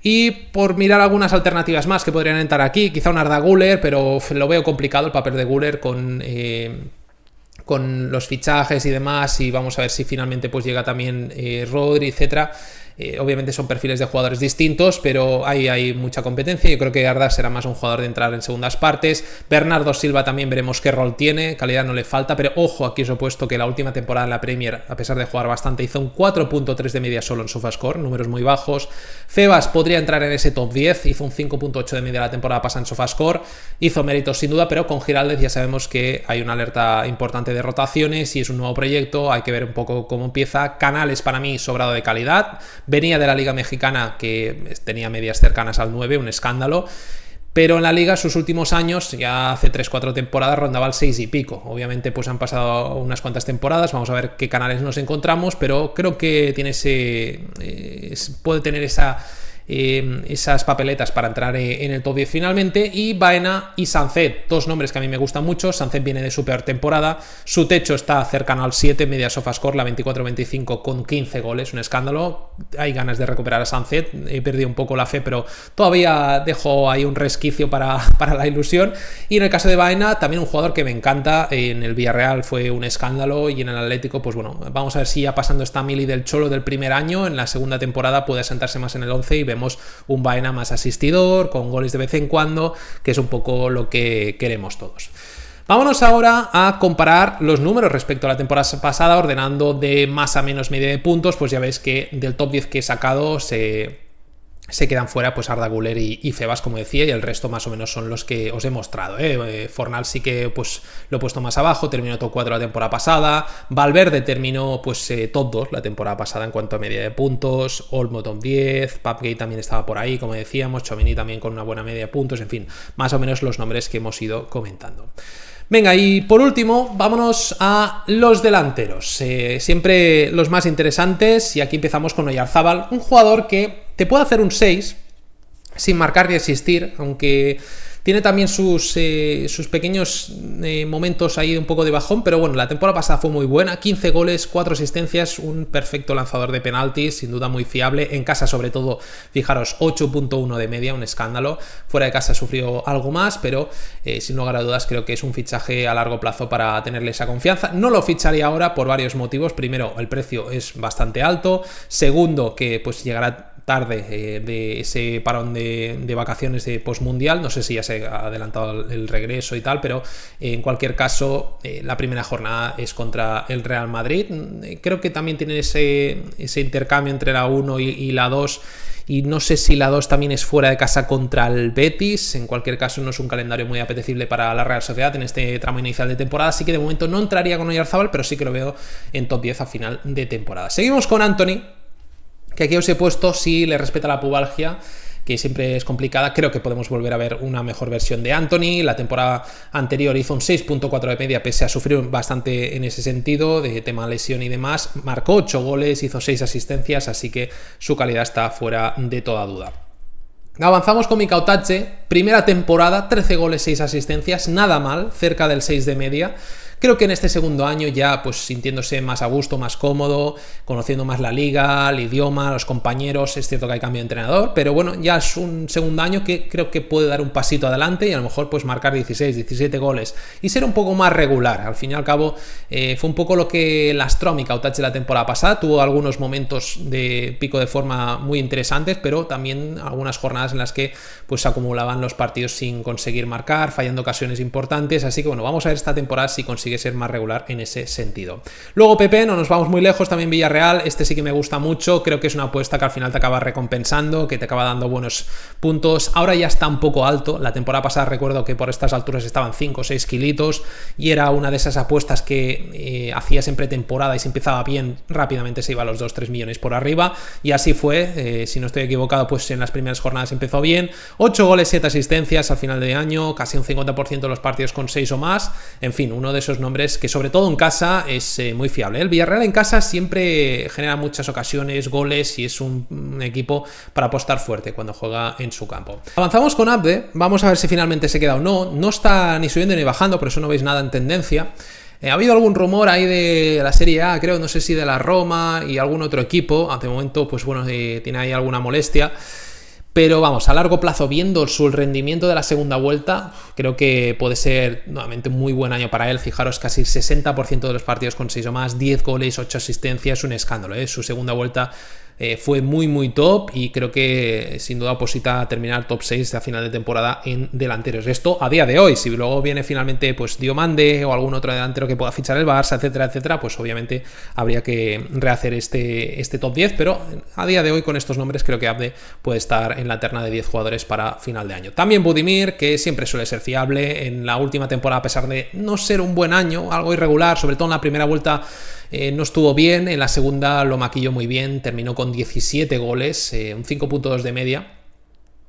Y por mirar algunas alternativas más que podrían entrar aquí, quizá un Arda Güler, pero lo veo complicado el papel de Güler con los fichajes y demás, y vamos a ver si finalmente pues llega también Rodri, etcétera. Obviamente son perfiles de jugadores distintos, pero hay mucha competencia. Yo creo que Arda será más un jugador de entrar en segundas partes. Bernardo Silva también veremos qué rol tiene, calidad no le falta, pero ojo, aquí os he puesto que la última temporada en la Premier, a pesar de jugar bastante, hizo un 4.3 de media solo en SofaScore, números muy bajos. Febas podría entrar en ese top 10, hizo un 5.8 de media la temporada pasada en SofaScore, hizo méritos sin duda, pero con Giraldez ya sabemos que hay una alerta importante de rotaciones y es un nuevo proyecto, hay que ver un poco cómo empieza. Canales para mí sobrado de calidad. Venía de la Liga Mexicana, que tenía medias cercanas al 9, un escándalo, pero en la Liga sus últimos años, ya hace 3-4 temporadas, rondaba el 6 y pico. Obviamente pues han pasado unas cuantas temporadas, vamos a ver qué Canales nos encontramos, pero creo que tiene puede tener esas papeletas para entrar en el top 10 finalmente. Y Baena y Sancet, dos nombres que a mí me gustan mucho. Sancet viene de su peor temporada, su techo está cercano al 7, media SofaScore, la 24-25 con 15 goles, un escándalo. Hay ganas de recuperar a Sancet, he perdido un poco la fe, pero todavía dejo ahí un resquicio para la ilusión. Y en el caso de Baena, también un jugador que me encanta, en el Villarreal fue un escándalo, y en el Atlético, pues bueno, vamos a ver si ya pasando esta mili del Cholo del primer año, en la segunda temporada puede asentarse más en el 11 y vemos un Baena más asistidor, con goles de vez en cuando, que es un poco lo que queremos todos. Vámonos ahora a comparar los números respecto a la temporada pasada, ordenando de más a menos media de puntos. Pues ya veis que del top 10 que he sacado se quedan fuera pues Arda Güler y Febas, como decía, y el resto más o menos son los que os he mostrado. Fornals sí que pues lo he puesto más abajo, terminó top 4 la temporada pasada. Valverde terminó pues top 2 la temporada pasada en cuanto a media de puntos. Olmo top 10, Papgate también estaba por ahí, como decíamos, Tchouaméni también con una buena media de puntos, en fin, más o menos los nombres que hemos ido comentando. Venga, y por último, vámonos a los delanteros. Siempre los más interesantes, y aquí empezamos con Oyarzábal, un jugador que te puede hacer un 6 sin marcar ni asistir, aunque tiene también sus pequeños momentos ahí un poco de bajón, pero bueno, la temporada pasada fue muy buena, 15 goles, 4 asistencias, un perfecto lanzador de penaltis, sin duda muy fiable, en casa sobre todo, fijaros, 8.1 de media, un escándalo, fuera de casa sufrió algo más, pero sin lugar a dudas creo que es un fichaje a largo plazo para tenerle esa confianza. No lo ficharía ahora por varios motivos. Primero, el precio es bastante alto, segundo, que pues llegará tarde de ese parón de vacaciones de postmundial, no sé si ya se ha adelantado el regreso y tal, pero en cualquier caso la primera jornada es contra el Real Madrid. Creo que también tienen ese intercambio entre la 1 y la 2, y no sé si la 2 también es fuera de casa contra el Betis. En cualquier caso no es un calendario muy apetecible para la Real Sociedad en este tramo inicial de temporada, así que de momento no entraría con Oyarzábal, pero sí que lo veo en top 10 a final de temporada. Seguimos con Antony, que aquí os he puesto si le respeta la pubalgia, que siempre es complicada. Creo que podemos volver a ver una mejor versión de Antony. La temporada anterior hizo un 6.4 de media, pese a sufrir bastante en ese sentido, de tema lesión y demás. Marcó 8 goles, hizo 6 asistencias, así que su calidad está fuera de toda duda. Avanzamos con Mikau Tache, primera temporada, 13 goles, 6 asistencias, nada mal, cerca del 6 de media. Creo que en este segundo año ya pues sintiéndose más a gusto, más cómodo, conociendo más la liga, el idioma, los compañeros. Es cierto que hay cambio de entrenador, pero bueno, ya es un segundo año que creo que puede dar un pasito adelante y a lo mejor pues marcar 16, 17 goles y ser un poco más regular. Al fin y al cabo fue un poco lo que lastró a Mikau Tache la temporada pasada. Tuvo algunos momentos de pico de forma muy interesantes, pero también algunas jornadas en las que pues se acumulaban los partidos sin conseguir marcar, fallando ocasiones importantes. Así que bueno, vamos a ver esta temporada si consigue ser más regular en ese sentido. Luego Pepe, no nos vamos muy lejos, también Villarreal, este sí que me gusta mucho, creo que es una apuesta que al final te acaba recompensando, que te acaba dando buenos puntos. Ahora ya está un poco alto, la temporada pasada recuerdo que por estas alturas estaban 5 o 6 kilitos y era una de esas apuestas que hacías en pretemporada y si empezaba bien rápidamente se iba a los 2-3 millones por arriba, y así fue. Si no estoy equivocado, pues en las primeras jornadas empezó bien, 8 goles, 7 asistencias al final de año, casi un 50% de los partidos con 6 o más, en fin, uno de esos nombres que sobre todo en casa es muy fiable. El Villarreal en casa siempre genera muchas ocasiones, goles, y es un equipo para apostar fuerte cuando juega en su campo. Avanzamos con Abde, vamos a ver si finalmente se queda o no. No está ni subiendo ni bajando, por eso no veis nada en tendencia. Ha habido algún rumor ahí de la Serie A, creo, no sé si de la Roma y algún otro equipo. De momento, pues bueno, tiene ahí alguna molestia. Pero vamos, a largo plazo, viendo su rendimiento de la segunda vuelta, creo que puede ser nuevamente un muy buen año para él. Fijaros, casi 60% de los partidos con 6 o más, 10 goles, 8 asistencias, un escándalo. Su segunda vuelta fue muy top y creo que sin duda posita terminar top 6 a final de temporada en delanteros. Esto a día de hoy. Si luego viene finalmente pues Diomande o algún otro delantero que pueda fichar el Barça, etcétera, etcétera, pues obviamente habría que rehacer este top 10, pero a día de hoy con estos nombres creo que Abde puede estar en la terna de 10 jugadores para final de año. También Budimir, que siempre suele ser fiable. En la última temporada, a pesar de no ser un buen año, algo irregular, sobre todo en la primera vuelta no estuvo bien, en la segunda lo maquilló muy bien, terminó con 17 goles, un 5.2 de media.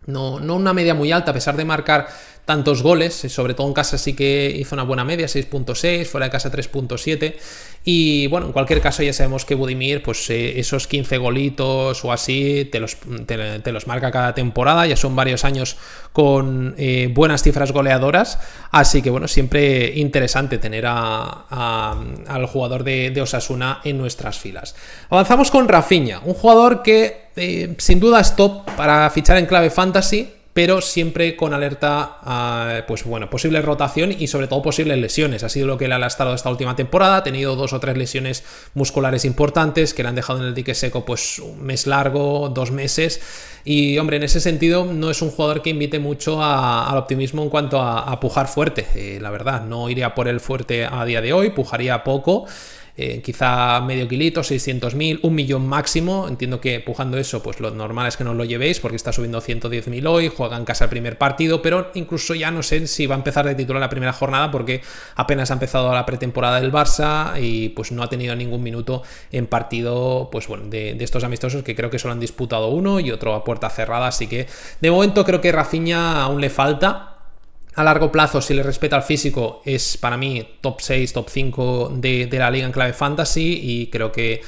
No una media muy alta, a pesar de marcar tantos goles, sobre todo en casa sí que hizo una buena media, 6.6, fuera de casa 3.7, y bueno, en cualquier caso ya sabemos que Budimir, pues esos 15 golitos o así, te los marca cada temporada, ya son varios años con buenas cifras goleadoras, así que bueno, siempre interesante tener al jugador de Osasuna en nuestras filas. Avanzamos con Rafinha, un jugador que sin duda es top para fichar en clave fantasy, pero siempre con alerta a pues bueno, posible rotación y sobre todo posibles lesiones. Ha sido lo que le ha lastrado esta última temporada. Ha tenido 2 o 3 lesiones musculares importantes que le han dejado en el dique seco pues un mes largo, 2 meses. Y hombre, en ese sentido no es un jugador que invite mucho al optimismo en cuanto a pujar fuerte. La verdad, no iría por el fuerte a día de hoy, pujaría poco. quizá medio kilito, 600.000, 1.000.000 máximo. Entiendo que pujando eso, pues lo normal es que no os lo llevéis porque está subiendo 110.000 hoy, juega en casa el primer partido, pero incluso ya no sé si va a empezar de titular la primera jornada porque apenas ha empezado la pretemporada del Barça y pues no ha tenido ningún minuto en partido, pues bueno, de estos amistosos que creo que solo han disputado uno y otro a puerta cerrada, así que de momento creo que Rafinha aún le falta. A largo plazo, si le respeta al físico, es para mí top 6, top 5 de la liga en clave fantasy y creo que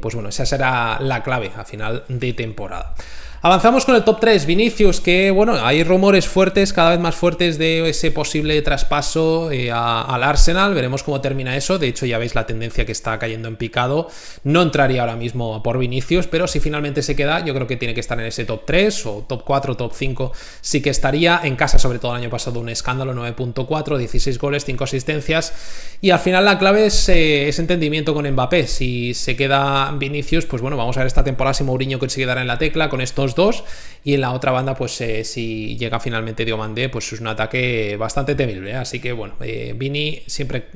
pues bueno, esa será la clave a final de temporada. Avanzamos con el top 3, Vinicius, que bueno, hay rumores fuertes, cada vez más fuertes de ese posible traspaso al Arsenal, veremos cómo termina eso, de hecho ya veis la tendencia que está cayendo en picado, no entraría ahora mismo por Vinicius, pero si finalmente se queda, yo creo que tiene que estar en ese top 3 o top 4, top 5, sí que estaría en casa, sobre todo el año pasado un escándalo, 9.4, 16 goles, 5 asistencias, y al final la clave es entendimiento con Mbappé, si se queda Vinicius, pues bueno, vamos a ver esta temporada si Mourinho consigue dar en la tecla con estos dos, y en la otra banda pues si llega finalmente Diomandé pues es un ataque bastante temible, así que bueno, Vini siempre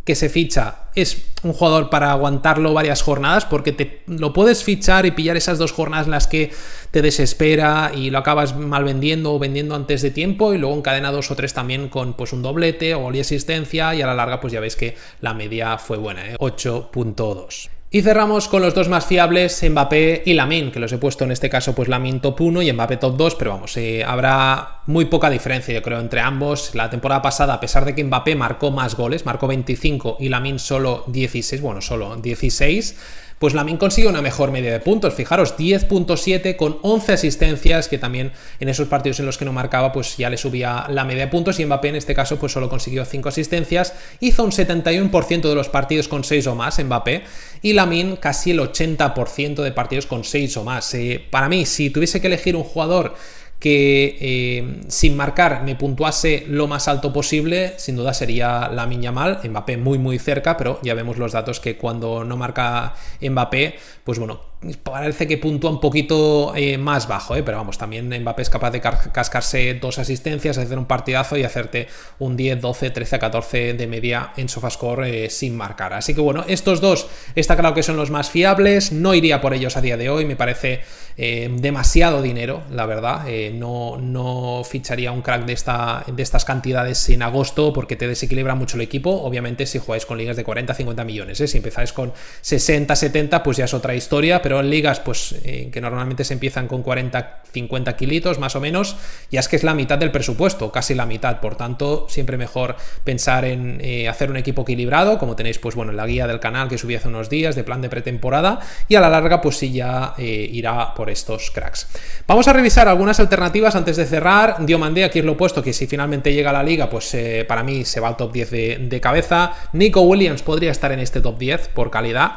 que se ficha es un jugador para aguantarlo varias jornadas porque te lo puedes fichar y pillar esas 2 jornadas en las que te desespera y lo acabas mal vendiendo o vendiendo antes de tiempo y luego encadena 2 o 3 también con pues un doblete o gol y asistencia y a la larga pues ya veis que la media fue buena, 8.2. Y cerramos con los dos más fiables, Mbappé y Lamine, que los he puesto en este caso pues Lamine top 1 y Mbappé top 2, pero vamos, habrá muy poca diferencia yo creo entre ambos. La temporada pasada, a pesar de que Mbappé marcó más goles, marcó 25 y Lamine solo 16, bueno, solo 16, pues Lamine consigue una mejor media de puntos, fijaros, 10.7 con 11 asistencias, que también en esos partidos en los que no marcaba pues ya le subía la media de puntos, y Mbappé en este caso pues solo consiguió 5 asistencias, hizo un 71% de los partidos con 6 o más Mbappé, y Lamine casi el 80% de partidos con 6 o más. Para mí, si tuviese que elegir un jugador que sin marcar me puntuase lo más alto posible, sin duda sería Lamine Yamal. Mbappé muy cerca, pero ya vemos los datos que cuando no marca Mbappé, pues bueno, parece que puntúa un poquito más bajo, pero vamos, también Mbappé es capaz de cascarse 2 asistencias, hacer un partidazo y hacerte un 10, 12, 13, 14 de media en SofaScore sin marcar. Así que bueno, estos dos está claro que son los más fiables, no iría por ellos a día de hoy, me parece demasiado dinero, la verdad, no ficharía un crack de estas cantidades en agosto porque te desequilibra mucho el equipo, obviamente si jugáis con ligas de 40, 50 millones, si empezáis con 60, 70, pues ya es otra historia, pero en ligas pues que normalmente se empiezan con 40, 50 kilitos más o menos, ya es que es la mitad del presupuesto, casi la mitad, por tanto siempre mejor pensar en hacer un equipo equilibrado, como tenéis pues bueno en la guía del canal que subí hace unos días de plan de pretemporada, y a la larga pues sí ya irá por estos cracks. Vamos a revisar algunas alternativas antes de cerrar. Diomandé, aquí os lo he puesto, que si finalmente llega a la liga pues para mí se va al top 10 de cabeza. Nico Williams podría estar en este top 10 por calidad,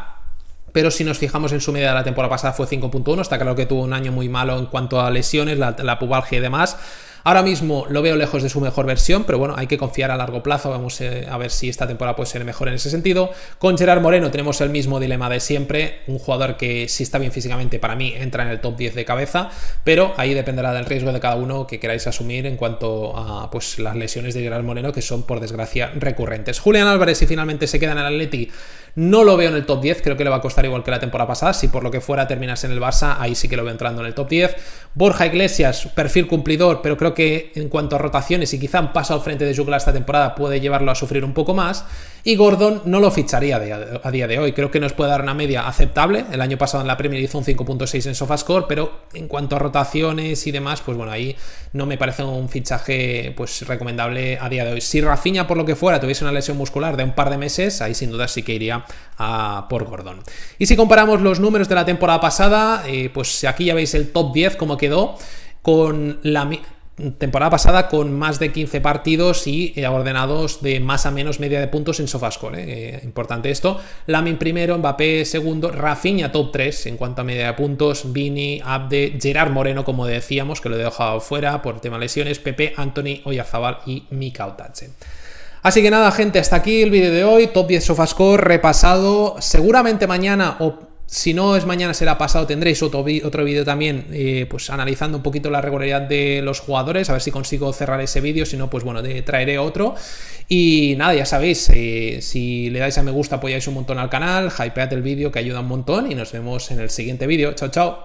pero si nos fijamos en su media de la temporada pasada fue 5.1, está claro que tuvo un año muy malo en cuanto a lesiones, la pubalgia y demás. Ahora mismo lo veo lejos de su mejor versión, pero bueno, hay que confiar a largo plazo, vamos a ver si esta temporada puede ser mejor en ese sentido. Con Gerard Moreno tenemos el mismo dilema de siempre, un jugador que si está bien físicamente para mí entra en el top 10 de cabeza, pero ahí dependerá del riesgo de cada uno que queráis asumir en cuanto a pues las lesiones de Gerard Moreno, que son por desgracia recurrentes. Julián Álvarez, si finalmente se queda en el Atleti, no lo veo en el top 10, creo que le va a costar igual que la temporada pasada, si por lo que fuera terminase en el Barça, ahí sí que lo veo entrando en el top 10. Borja Iglesias, perfil cumplidor, pero creo que en cuanto a rotaciones y quizá un paso al frente de Juglar esta temporada puede llevarlo a sufrir un poco más. Y Gordon no lo ficharía a día de hoy, creo que nos puede dar una media aceptable. El año pasado en la Premier hizo un 5.6 en SofaScore, pero en cuanto a rotaciones y demás, pues bueno, ahí no me parece un fichaje pues recomendable a día de hoy. Si Rafinha por lo que fuera tuviese una lesión muscular de un par de meses, ahí sin duda sí que iría por Gordon. Y si comparamos los números de la temporada pasada, pues aquí ya veis el top 10 cómo quedó, con la temporada pasada con más de 15 partidos y ordenados de más a menos media de puntos en SofaScore. Importante esto. Lamine primero, Mbappé segundo, Rafinha top 3 en cuanto a media de puntos, Vini, Abde, Gerard Moreno, como decíamos, que lo he dejado fuera por tema lesiones, Pepe, Anthony, Oyarzabal y Mika Otache. Así que nada, gente, hasta aquí el vídeo de hoy, top 10 SofaScore repasado. Seguramente mañana o Si no es mañana, será pasado, tendréis otro vídeo también, pues analizando un poquito la regularidad de los jugadores, a ver si consigo cerrar ese vídeo, si no, pues bueno, traeré otro. Y nada, ya sabéis, si le dais a me gusta, apoyáis un montón al canal, hypead el vídeo, que ayuda un montón, y nos vemos en el siguiente vídeo. Chao, chao.